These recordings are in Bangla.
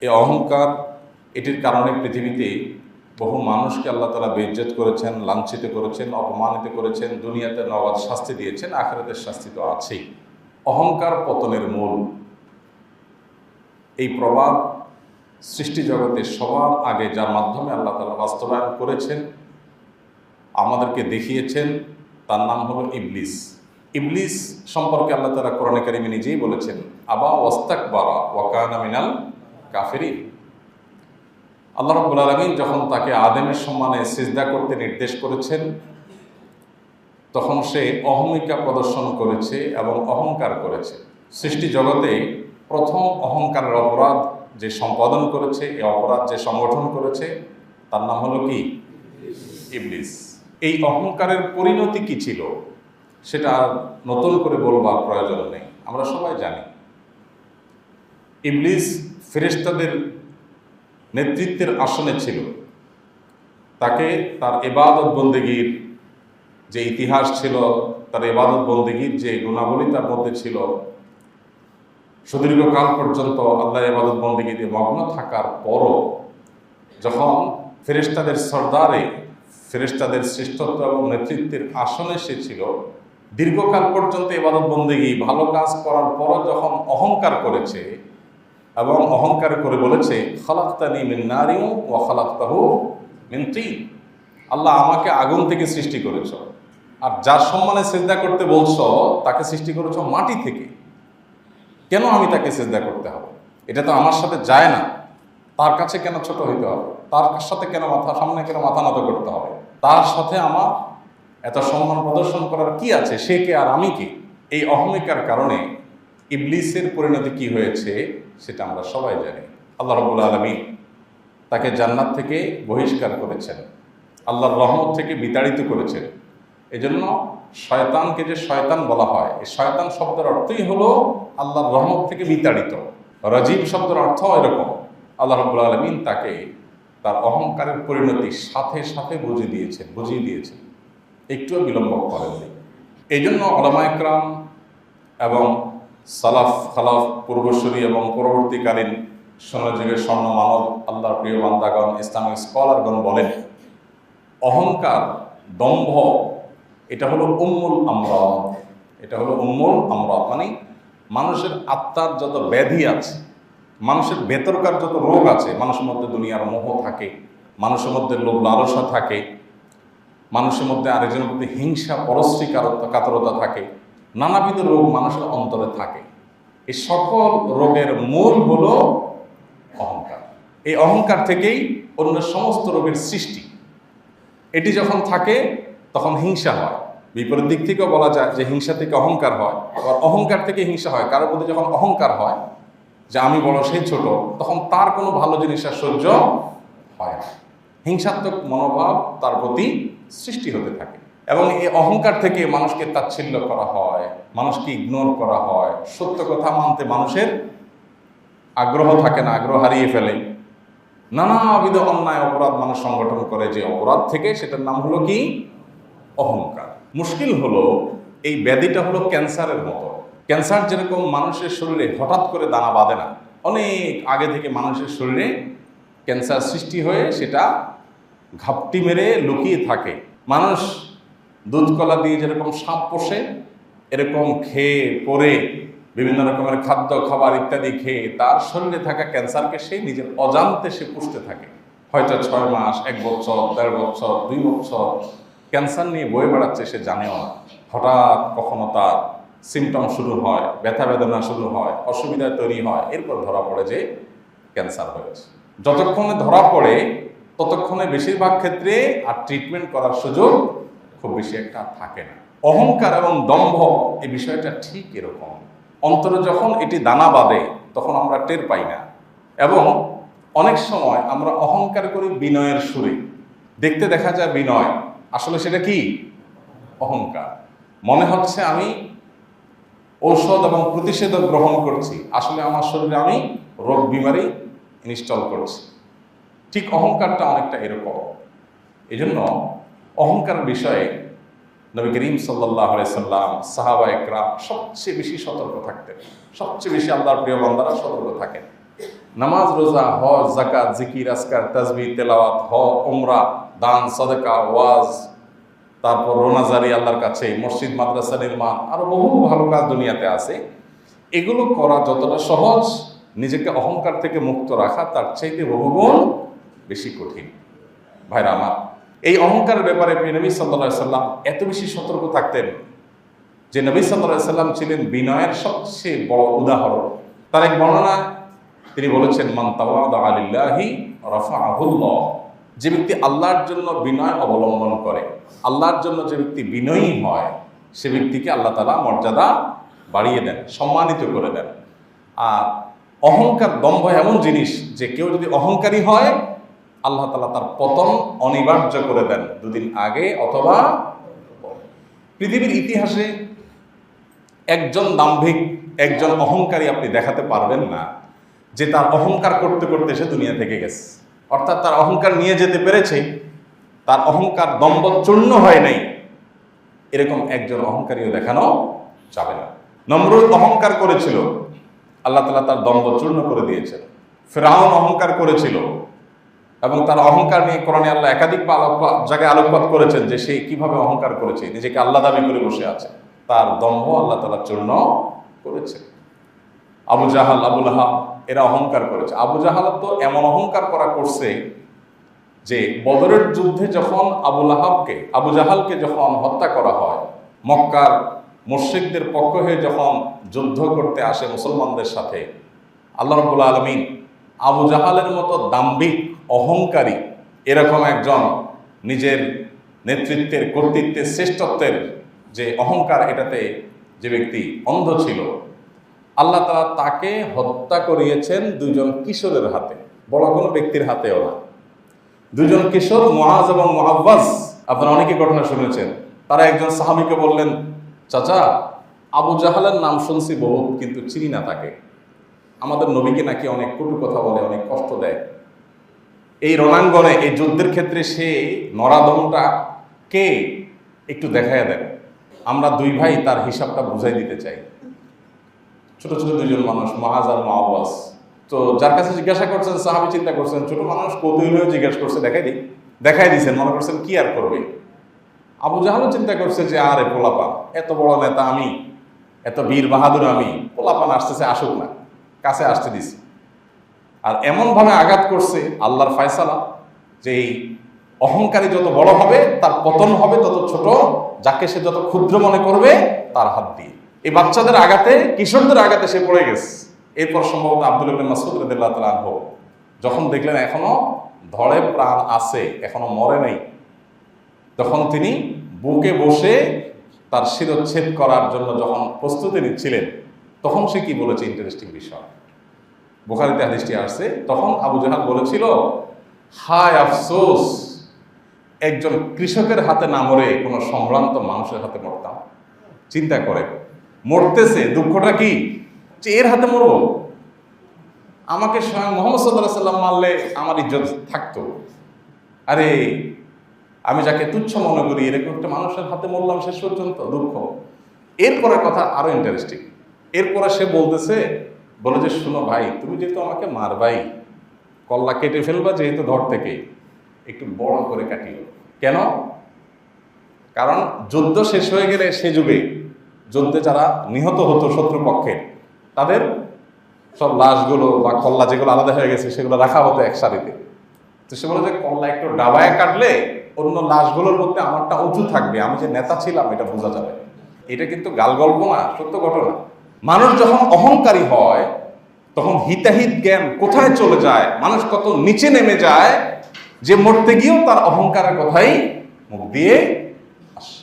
এই অহংকার, এটির কারণে পৃথিবীতে বহু মানুষকে আল্লাহ তাআলা বেইজ্জত করেছেন, লাঞ্ছিত করেছেন, অপমানিত করেছেন, দুনিয়াতে নগদ শাস্তি দিয়েছেন, আখিরাতের শাস্তি তো আছেই। অহংকার পতনের মূল। এই প্রভাব সৃষ্টি জগতে সবার আগে যার মাধ্যমে আল্লাহ তাআলা বাস্তবায়ন করেছেন, আমাদেরকে দেখিয়েছেন, তার নাম হলো ইবলিস। ইবলিস সম্পর্কে আল্লাহ তাআলা কোরআনে কারিমে নিজেই বলেছেন, আবা ওয়াস্তাকবারা ওয়া কানা মিনাল কাফিরিন। আল্লাহ রাব্বুল আলামিন যখন তাকে আদমের সম্মানে সিজদা করতে নির্দেশ করেছেন, তখন সে অহমিকা প্রদর্শন করেছে এবং অহংকার করেছে। সৃষ্টি জগতে প্রথম অহংকারের অপরাধ যে সম্পাদন করেছে, এই অপরাধ যে সংগঠন করেছে, তার নাম হলো কি? ইবলিস। এই অহংকারের পরিণতি কি ছিল সেটা আর নতুন করে বলবার প্রয়োজন নেই, আমরা সবাই জানি। ইবলিস ফেরেশতাদের নেতৃত্বের আসনে ছিল। তাকে তার ইবাদত বন্দেগীর যে ইতিহাস ছিল, তার ইবাদত বন্দেগীর যে গুণাবলী তার মধ্যে ছিল, সুদীর্ঘকাল পর্যন্ত আল্লাহ ইবাদত বন্দেগীতে মগ্ন থাকার পরও যখন ফেরেশতাদের সরদারে, ফেরেশতাদের শ্রেষ্ঠত্ব এবং নেতৃত্বের আসনে সে ছিল, দীর্ঘকাল পর্যন্ত ইবাদত বন্দেগী ভালো কাজ করার পরও যখন অহংকার করেছে এবং অহংকার করে বলেছে, খালাকতানি মিন নারিন ওয়া খালাকতাহু মিন তিন, আল্লাহ আমাকে আগুন থেকে সৃষ্টি করেছ, আর যার সম্মানে সিজদা করতে বলছো তাকে সৃষ্টি করেছো মাটি থেকে, কেন আমি তাকে সিজদা করতে হবে? এটা তো আমার সাথে যায় না, তার কাছে কেন ছোট হইতে হবে? তার সাথে কেন সামনে কেন মাথা নত করতে হবে? তার সাথে আমার এত সম্মান প্রদর্শন করার কি আছে? সে কে আর আমি কে? এই অহমিকার কারণে ইবলিসের পরিণতি কি হয়েছে সেটা আমরা সবাই জানি। আল্লাহ রাব্বুল আলামিন তাকে জান্নাত থেকে বহিষ্কার করেছেন, আল্লাহর রহমত থেকে বিতাড়িত করেছেন। এজন্য শয়তানকে যে শয়তান বলা হয়, এই শয়তান শব্দের অর্থই হলো আল্লাহর রহমত থেকে বিতাড়িত। রাজিম শব্দের অর্থ এরকম। আল্লাহ রাব্বুল আলামিন তাকে তার অহংকারের পরিণতি সাথে সাথে বুঝিয়ে দিয়েছেন, একটুও বিলম্ব করেননি। এই জন্য উলামায়ে কেরাম এবং সালাফ খালাফ, পূর্বসূরি এবং পরবর্তীকালীন স্বর্ণযুগের স্বর্ণ মানব, আল্লাহর প্রিয় বান্দাগণ, ইসলামিক স্কলারগণ বলেন, অহংকার, দম্ভ, এটা হলো উম্মুল আমরাদ। এটা হলো উম্মুল আমরাদ, মানে মানুষের আত্মার যত ব্যাধি আছে, মানুষের ভেতরকার যত রোগ আছে, মানুষের মধ্যে দুনিয়ার মোহ থাকে, মানুষের মধ্যে লোভ লালসা থাকে, মানুষের মধ্যে আরেকজনের মধ্যে হিংসা পরশ্রী কাতরতা থাকে, নানাবিধ রোগ মানুষের অন্তরে থাকে। এই সকল রোগের মূল হলো অহংকার। এই অহংকার থেকেই অন্য সমস্ত রোগের সৃষ্টি। এটি যখন থাকে তখন হিংসা হয়। বিপরীত দিক থেকেও বলা যায় যে হিংসা থেকে অহংকার হয়, আবার অহংকার থেকে হিংসা হয়। কারোর প্রতি যখন অহংকার হয় যে আমি বড় সেই ছোট, তখন তার কোনো ভালো জিনিস আর সহ্য হয় না, হিংসাত্মক মনোভাব তার প্রতি সৃষ্টি হতে থাকে। এবং এই অহংকার থেকে মানুষকে তাচ্ছিল্য করা হয়, মানুষকে ইগনোর করা হয়, সত্য কথা মানতে মানুষের আগ্রহ থাকে না, আগ্রহ হারিয়ে ফেলে। নানাবিধ অন্যায় অপরাধ মানুষ সংগঠন করে, যে অপরাধ থেকে, সেটার নাম হলো কি? অহংকার। মুশকিল হলো এই ব্যাধিটা হলো ক্যান্সারের মতো। ক্যান্সার যেরকম মানুষের শরীরে হঠাৎ করে দানা বাঁধে না, অনেক আগে থেকে মানুষের শরীরে ক্যান্সার সৃষ্টি হয়ে সেটা ঘাপটি মেরে লুকিয়ে থাকে। মানুষ দুধ কলা দিয়ে যেরকম সাপ পোষে, এরকম খেয়ে পরে বিভিন্ন রকমের খাদ্য খাবার ইত্যাদি খেয়ে তার শরীরে থাকা ক্যান্সারকে সে নিজের অজান্তে সে পুষতে থাকে। হয়তো 6 মাস, 1 বছর, 1.5 বছর, 2 বছর ক্যান্সার নিয়ে বয়ে বেড়াচ্ছে, সে জানেও না। হঠাৎ কখনো তার সিমটম শুরু হয়, ব্যথা বেদনা শুরু হয়, অসুবিধা তৈরি হয়, এরপর ধরা পড়ে যে ক্যান্সার হয়েছে। যতক্ষণে ধরা পড়ে ততক্ষণে বেশিরভাগ ক্ষেত্রে আর ট্রিটমেন্ট করার সুযোগ খুব বেশি একটা থাকে না। অহংকার এবং দম্ভ এই বিষয়টা ঠিক এরকম। অন্তরে যখন এটি দানা বাঁধে তখন আমরা টের পাই না, এবং অনেক সময় আমরা অহংকার করি বিনয়ের সুরে। দেখতে দেখা যায় বিনয়, আসলে সেটা কি? অহংকার। মনে হচ্ছে আমি ঔষধ এবং প্রতিষেধক গ্রহণ করছি, আসলে আমার শরীরে আমি রোগ বিমারি ইনস্টল করছি। ঠিক অহংকারটা অনেকটা এরকম। এই জন্য অহংকার বিষয়ে নবী করিম সাল্লাল্লাহু আলাইহি সাল্লাম, সাহাবা একরাম সবচেয়ে বেশি সতর্ক থাকতেন, সবচেয়ে বেশি আল্লাহর প্রিয় বান্দারা সতর্ক থাকেন। নামাজ, রোজা, হজ, যাকাত, জিকির, আজকার, তাসবিহ, তেলাওয়াত, উমরা, দান, সাদাকা, ওয়াজ, তারপর রোনাজারি আল্লাহর কাছে, মসজিদ মাদ্রাসা নির্মাণ, আরো বহু ভালো কাজ দুনিয়াতে আছে। এগুলো করা যতটা সহজ, নিজেকে অহংকার থেকে মুক্ত রাখা তার চাইতে বহুগুণ বেশি কঠিন। ভাইরা আমার, এই অহংকারের ব্যাপারে নবী সাল্লাল্লাহু আলাইহি সাল্লাম এত বেশি সতর্ক থাকতেন যে নবী সাল্লাল্লাহু আলাইহি সাল্লাম ছিলেন বিনয়ের সবচেয়ে বড় উদাহরণ। তার এক বর্ণনা তিনি বলেছেন, মান তাওয়াদা লিল্লাহি রাফাআহুল্লাহ। যে ব্যক্তি আল্লাহর জন্য বিনয় অবলম্বন করে, আল্লাহর জন্য যে ব্যক্তি বিনয়ী হয়, সে ব্যক্তিকে আল্লাহ তাআলা মর্যাদা বাড়িয়ে দেন, সম্মানিত করে দেন। আর অহংকার, দম্ভ এমন জিনিস যে কেউ যদি অহংকারী হয়, আল্লাহ তাআলা তার পতন অনিবার্য করে দেন, দুদিন আগে অথবা পরে। পৃথিবীর ইতিহাসে একজন দাম্ভিক, একজন অহংকারী আপনি দেখাতে পারবেন না যে তার অহংকার করতে করতে সে দুনিয়া থেকে গেছে, অর্থাৎ তার অহংকার নিয়ে যেতে পেরেছে, তার অহংকার দম্ভ চূর্ণ হয় নাই, এরকম একজন অহংকারীও দেখানো যাবে না। নমরুদ অহংকার করেছিল, আল্লাহ তাআলা তার দম্ভ চূর্ণ করে দিয়েছেন। ফিরআউন অহংকার করেছিল এবং তার অহংকার নিয়ে কোরআনে আল্লাহ একাধিক জায়গায় আলোকপাত করেছেন যে সে কিভাবে অহংকার করেছে, নিজেকে আল্লাহ দাবি করে বসে আছে, তার দম্ভ আল্লাহ তাআলা চূর্ণ করেছে। আবু জাহাল, আবু লাহাব এরা অহংকার করেছে। আবু জাহাল তো এমন অহংকার করছে যে বদরের যুদ্ধে যখন আবু জাহালকে যখন হত্যা করা হয়, মক্কার মুশরিকদের পক্ষ হয়ে যখন যুদ্ধ করতে আসে মুসলমানদের সাথে, আল্লাহ রাব্বুল আলামিন আবু জাহালের মতো দাম্ভিক, অহংকারী, এরকম একজন নিজের নেতৃত্বের, কর্তৃত্বের, শ্রেষ্ঠত্বের যে অহংকার, এটাতে যে ব্যক্তি অন্ধ ছিল, আল্লাহ তাআলা তাকে হত্যা করিয়েছেন দুজন কিশোরের হাতে, বড় কোনো ব্যক্তির হাতেও না। দুজন কিশোর, মুআজ এবং মুআওয়াজ, আপনারা অনেকে ঘটনা শুনেছেন। তারা একজন সাহাবীকে বললেন, চাচা, আবু জাহালের নাম শুনছি বহুত, কিন্তু চিনি না তাকে। আমাদের নবীকে নাকি অনেক কটু কথা বলে, অনেক কষ্ট দেয়। এই রণাঙ্গনে, এই যুদ্ধের ক্ষেত্রে সে নরাদমটা কে একটু দেখায় দেন, আমরা দুই ভাই তার হিসাবটা বুঝাই দিতে চাই। ছোট ছোট দুজন মানুষ, মুআজ আর মুআওয়াজ। তো যার কাছে জিজ্ঞাসা করছেন, সাহাবী চিন্তা করছেন, ছোট মানুষ কৌতূহল হয়ে জিজ্ঞাসা করছে, দেখাই দিয়েছেন, মনে করছেন কি আর করবে। আবু জাহালও চিন্তা করছে যে আরে পোলাপান, এত বড় নেতা আমি, এত বীর বাহাদুর আমি, পোলাপান আসতেছে, আসুক না, কাছে আসতে দিছি। আর এমনভাবে আঘাত করছে, আল্লাহর ফয়সালা যে এই অহংকারী যত বড় হবে তার পতন হবে তত ছোট, যাকে সে যত ক্ষুদ্র মনে করবে তার হাত দিয়ে। এই বাচ্চাদের আঘাতে, কিশোরদের আঘাতে সে পড়ে গেছে। এরপর সম্ভবত আব্দুল্লাহ ইবনে মাসউদ রাদিয়াল্লাহু তাআলা আনহু যখন দেখলেন এখনো ধরে প্রাণ আছে, এখনো মরে নাই, তখন তিনি বুকে বসে তার শিরচ্ছেদ করার জন্য যখন প্রস্তুতি নিচ্ছিলেন, তখন সে কি বলেছে, ইন্টারেস্টিং বিষয়, বুখারীতে হাদিসটি আসছে। তখন আবু জাহাল বলেছিল, হায় আফসোস, একজন কৃষকের হাতে না মরে কোনো সম্ভ্রান্ত মানুষের হাতে মরতাম। চিন্তা করে, মরতেছে, দুঃখটা কি যে এর হাতে মরবো, আমাকে স্বয়ং মুহাম্মদ সাল্লাল্লাহু আলাইহি ওয়াসাল্লাম মারলে আমার ইজ্জত থাকতো, আরে আমি যাকে তুচ্ছ মনে করি এরকম একটা মানুষের হাতে মরলাম, শেষ পর্যন্ত দুঃখ। এরপরে কথা আরো ইন্টারেস্টিং। এরপরে সে বলে যে, শুনো ভাই, তুমি যেহেতু আমাকে মারবাই, কল্লা কেটে ফেলবা যেহেতু ধর থেকে, একটু বড় করে কাটিও। কেন? কারণ যুদ্ধ শেষ হয়ে গেলে সে যুগে যুদ্ধে যারা নিহত হতো শত্রুপক্ষে, তাদের সব লাশগুলো বা কল্লা যেগুলো আলাদা হয়ে গেছে সেগুলো রাখা হতো এক সারিতে। তো সে বলে যে, কল্লা একটু ডাবায় কাটলে অন্য লাশগুলোর মধ্যে আমারটা উঁচু থাকবে, আমি যে নেতা ছিলাম এটা বোঝা যাবে। এটা কিন্তু গাল গল্প না, সত্য ঘটনা। মানুষ যখন অহংকারী হয় তখন হিতাহিত জ্ঞান কোথায় চলে যায়, মানুষ কত নিচে নেমে যায়, যে মরতে গিয়েও তার অহংকারের কথাই মুখ দিয়ে আসে।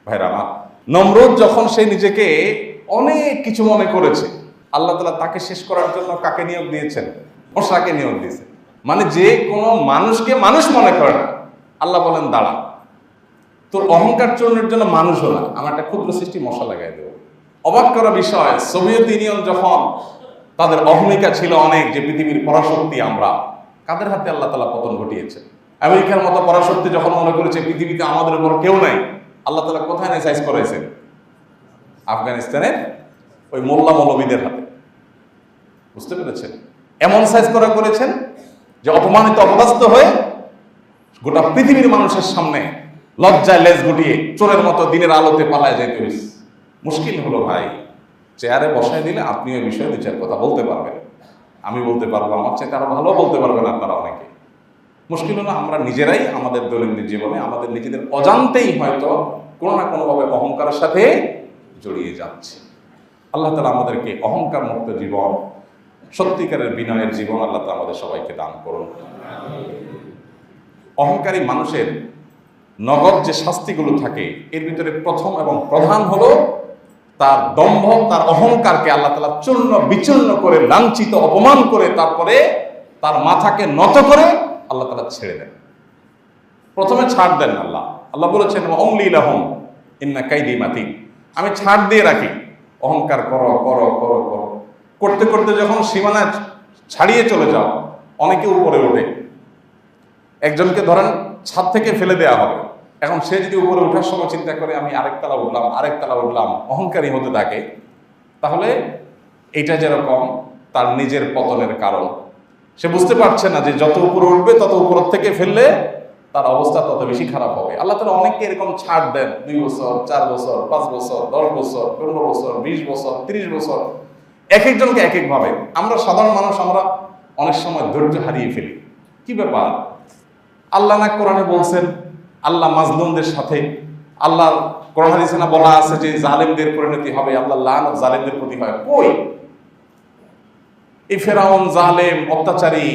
ভাইরা আমার, নমরুদ যখন সে নিজেকে অনেক কিছু মনে করেছে, আল্লাহ তাআলা তাকে শেষ করার জন্য কাকে নিয়োগ দিয়েছেন? মশাকে নিয়োগ দিয়েছেন। মানে যে কোনো মানুষকে মানুষ মনে করে না, আল্লাহ বলেন দাঁড়া, তোর অহংকার চূর্ণের জন্য মানুষও না, আমার একটা ক্ষুদ্র সৃষ্টি মশা লাগাই দেব। অবাক করা বিষয়, সোভিয়েত ইউনিয়ন যখন তাদের অহমিকা ছিল অনেক, যে পৃথিবীর পরাশক্তি আমরা, কাদের হাতে আল্লাহ তাআলা পতন ঘটিয়েছে। আমেরিকার মতো পরাশক্তি যখন মনে করেছে পৃথিবীতে আমাদের উপর কেউ নাই, আল্লাহ তাআলা কোথায় নাইসাইজ করেছেন? আফগানিস্তানের ওই মোল্লা মৌলবীদের হাতে। বুঝতে পেরেছেন? এমন সাইজ করেছেন যে অপমানিত অপদস্থ হয়ে গোটা পৃথিবীর মানুষের সামনে লজ্জায় লেজ গুটিয়ে চোরের মতো দিনের আলোতে পালায় যেতে হয়েছে। মুশকিল হলো ভাই, চেয়ারে বসায় দিলে আপনি ওই বিষয়ে দু চার কথা বলতে পারবেন, আমি বলতে পারবো, আমার চাইতে আরো ভালো বলতে পারবেন আপনারা অনেকে। মুশকিল হলো আমরা নিজেরাই আমাদের দৈনন্দিন জীবনে আমাদের নিজেদের অজান্তেই হয়তো কোনো না কোনোভাবে অহংকারের সাথে জড়িয়ে যাচ্ছে। আল্লাহ তাআলা আমাদেরকে অহংকার মুক্ত জীবন, সত্যিকারের বিনয়ের জীবন আল্লাহ তাআলা আমাদের সবাইকে দান করুন। অহংকারী মানুষের নগদ যে শাস্তিগুলো থাকে এর ভিতরে প্রথম এবং প্রধান হলো তার দম্ভ, তার অহংকারকে আল্লাহ তাআলা চূর্ণ বিচূর্ণ করে, লাঞ্ছিত অপমান করে তারপরে তার মাথাকে নত করে আল্লাহ তাআলা ছেড়ে দেন। প্রথমে ছাড় দেন আল্লাহ। আল্লাহ বলেছেন অমলি লাহুম ইন্না কাইদি মাতিন, আমি ছাড় দিয়ে রাখি। অহংকার করো করো করো করো করতে করতে যখন সীমানা ছাড়িয়ে চলে যাও, অনেকে উপরে ওঠে। একজনকে ধরেন ছাদ থেকে ফেলে দেওয়া হবে, এখন সে যদি উপরে ওঠার সময় চিন্তা করে আমি আরেকতলা উঠলাম, অহংকারী হতে থাকে, তাহলে এটা যেরকম তার নিজের পতনের কারণ। সে বুঝতে পারছে না যে যত উপরে উঠবে তত উপর থেকে ফেললে তার অবস্থা তত বেশি খারাপ হবে। আল্লাহ তাআলা অনেককে এরকম ছাড় দেন, 2 বছর, 4 বছর, 5 বছর, 10 বছর, 15 বছর, 20 বছর, 30 বছর, এক একজনকে এক একভাবে। আমরা সাধারণ মানুষ, আমরা অনেক সময় ধৈর্য হারিয়ে ফেলি। কি ব্যাপার? আল্লাহ না কোরআনে বলছেন আল্লাহ মাজলুমদের সাথে, আল্লাহ কোরআন হাদিসে না বলা আছে যে জালেমদের পরিণতি হবে, আল্লাহ লানত জালেমদের প্রতি হয়। কই এই ফেরাউন, জালেম, অত্যাচারী,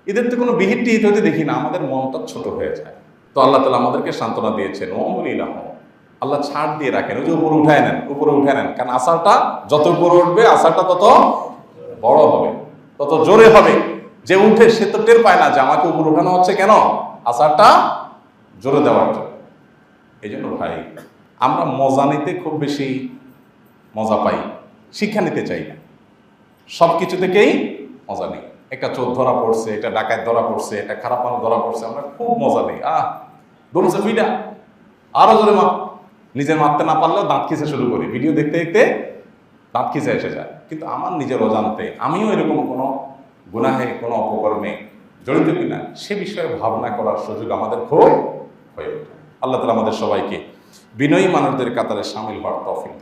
এদের তো কোনো বিহিত টিহিত হইতে দেখি না, আমাদের মনটা ছোট হয়ে যায়। তো আল্লাহ তাআলা আমাদেরকে সান্ত্বনা দিয়েছেন, আল্লাহ ছাড় দিয়ে রাখেন, ওই যে উপরে উঠায় নেন, কারণ আসারটা যত উপরে উঠবে আসারটা তত বড় হবে, তত জোরে হবে। যে উঠে সে তো টের পায় না যে আমাকে উপরে উঠানো হচ্ছে, কেন? আসারটা জোরে দেওয়ার জন্য। এই জন্য ভাই, আমরা মজা নিতে খুব বেশি মজা পাই, শিক্ষা নিতে চাই না। সব কিছু থেকেই মজা নেই। একটা চোর ধরা পড়ছে, একটা ডাকাত ধরা পড়ছে, একটা খারাপ মানুষ ধরা পড়ছে, আমরা খুব মজা নেই। দমছে ভিডা, আরো জোরে মাপ। নিজের মারতে না পারলেও দাঁত খিচে শুরু করি, ভিডিও দেখতে দেখতে দাঁত খিচে এসে যায়। কিন্তু আমার নিজের অজান্তে আমিও এরকম কোনো গুনাহে, কোনো অপকর্মে জড়িত কিনা সে বিষয়ে ভাবনা করার সুযোগ আমাদের খুব হয়ে ওঠে। আল্লাহ তাআলা আমাদের সবাইকে বিনয়ী মানুষদের কাতারে শামিল হওয়ার তৌফিক দান।